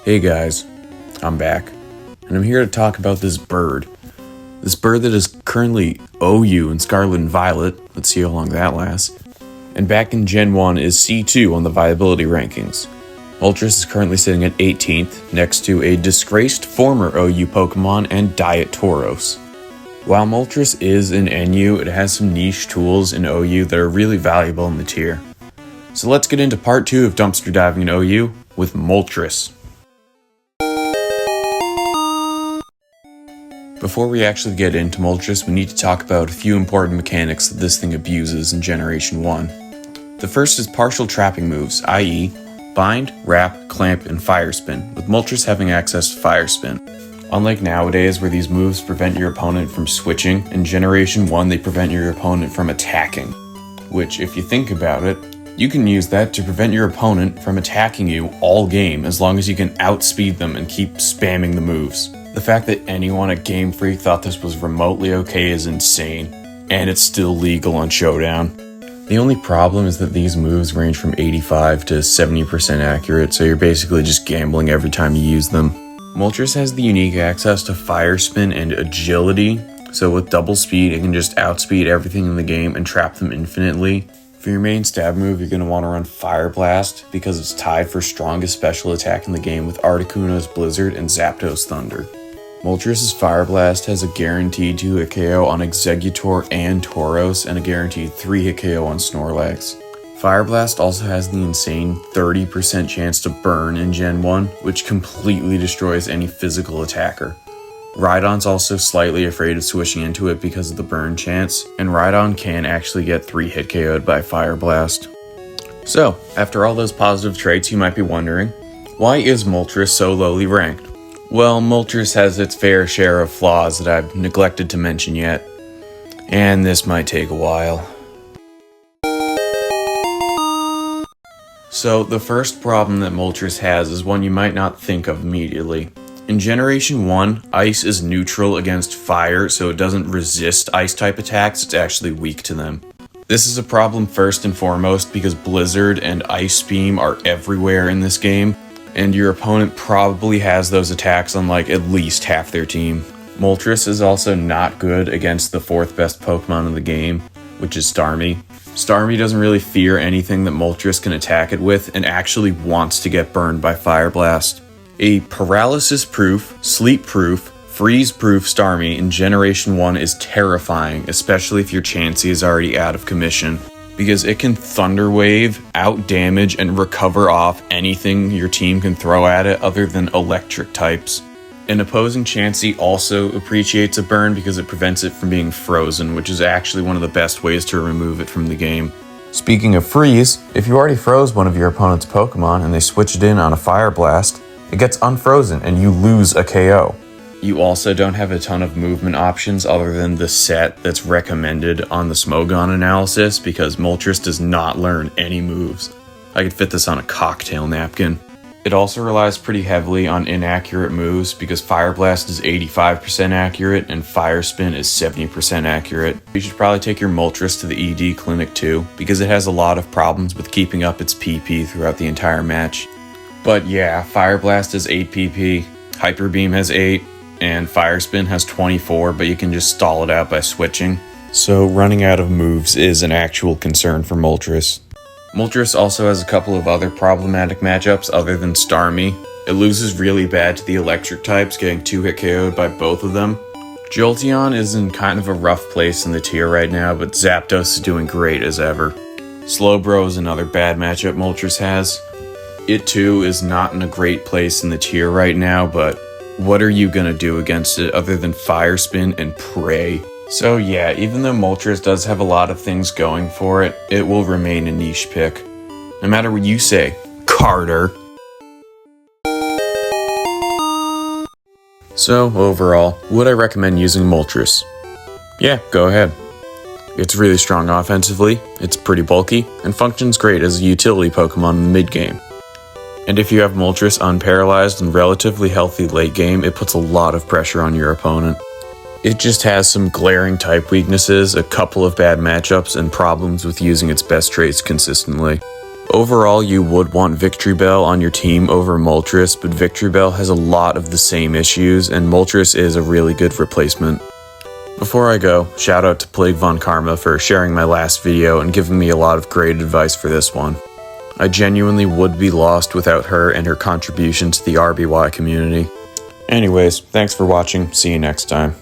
Hey guys, I'm back, and I'm here to talk about this bird. This bird that is currently OU in Scarlet and Violet, let's see how long that lasts, and back in Gen 1 is C2 on the viability rankings. Moltres is currently sitting at 18th, next to a disgraced former OU Pokemon and Diet Tauros. While Moltres is in NU, it has some niche tools in OU that are really valuable in the tier. So let's get into part 2 of Dumpster Diving in OU with Moltres. Before we actually get into Moltres, we need to talk about a few important mechanics that this thing abuses in Generation 1. The first is partial trapping moves, i.e. Bind, Wrap, Clamp, and Fire Spin, with Moltres having access to Fire Spin. Unlike nowadays where these moves prevent your opponent from switching, in Generation 1 they prevent your opponent from attacking. Which, if you think about it, you can use that to prevent your opponent from attacking you all game as long as you can outspeed them and keep spamming the moves. The fact that anyone at Game Freak thought this was remotely okay is insane, and it's still legal on Showdown. The only problem is that these moves range from 85 to 70% accurate, so you're basically just gambling every time you use them. Moltres has the unique access to Fire Spin and Agility, so with double speed it can just outspeed everything in the game and trap them infinitely. For your main stab move, you're going to want to run Fire Blast because it's tied for strongest special attack in the game with Articuno's Blizzard and Zapdos Thunder. Moltres' Fire Blast has a guaranteed 2-hit KO on Exeggutor and Tauros, and a guaranteed 3-hit KO on Snorlax. Fire Blast also has the insane 30% chance to burn in Gen 1, which completely destroys any physical attacker. Rhydon's also slightly afraid of switching into it because of the burn chance, and Rhydon can actually get 3-hit KO'd by Fire Blast. So, after all those positive traits, you might be wondering, why is Moltres so lowly ranked? Well, Moltres has its fair share of flaws that I've neglected to mention yet, and this might take a while. So, the first problem that Moltres has is one you might not think of immediately. In Generation 1, Ice is neutral against Fire, so it doesn't resist Ice-type attacks, it's actually weak to them. This is a problem first and foremost because Blizzard and Ice Beam are everywhere in this game, and your opponent probably has those attacks on like at least half their team. Moltres is also not good against the 4th best Pokemon in the game, which is Starmie. Starmie doesn't really fear anything that Moltres can attack it with and actually wants to get burned by Fire Blast. A paralysis-proof, sleep-proof, freeze-proof Starmie in Generation 1 is terrifying, especially if your Chansey is already out of commission, because it can Thunder Wave, out-damage, and recover off anything your team can throw at it other than electric types. An opposing Chansey also appreciates a burn because it prevents it from being frozen, which is actually one of the best ways to remove it from the game. Speaking of freeze, if you already froze one of your opponent's Pokemon and they switch it in on a Fire Blast, it gets unfrozen and you lose a KO. You also don't have a ton of movement options other than the set that's recommended on the Smogon analysis because Moltres does not learn any moves. I could fit this on a cocktail napkin. It also relies pretty heavily on inaccurate moves because Fire Blast is 85% accurate and Fire Spin is 70% accurate. You should probably take your Moltres to the ED clinic too because it has a lot of problems with keeping up its PP throughout the entire match. But yeah, Fire Blast has 8 PP, Hyper Beam has 8, and Fire Spin has 24, but you can just stall it out by switching. So running out of moves is an actual concern for Moltres. Moltres also has a couple of other problematic matchups other than Starmie. It loses really bad to the electric types, getting 2-hit KO'd by both of them. Jolteon is in kind of a rough place in the tier right now, but Zapdos is doing great as ever. Slowbro is another bad matchup Moltres has. It too is not in a great place in the tier right now, but what are you gonna do against it other than Fire Spin and pray? So yeah, even though Moltres does have a lot of things going for it, it will remain a niche pick. No matter what you say, Carter. So overall, would I recommend using Moltres? Yeah, go ahead. It's really strong offensively, it's pretty bulky, and functions great as a utility Pokemon in the mid-game. And if you have Moltres unparalyzed and relatively healthy late game, it puts a lot of pressure on your opponent. It just has some glaring type weaknesses, a couple of bad matchups, and problems with using its best traits consistently. Overall, you would want Victory Bell on your team over Moltres, but Victory Bell has a lot of the same issues, and Moltres is a really good replacement. Before I go, shout out to Plague Von Karma for sharing my last video and giving me a lot of great advice for this one. I genuinely would be lost without her and her contribution to the RBY community. Anyways, thanks for watching, see you next time.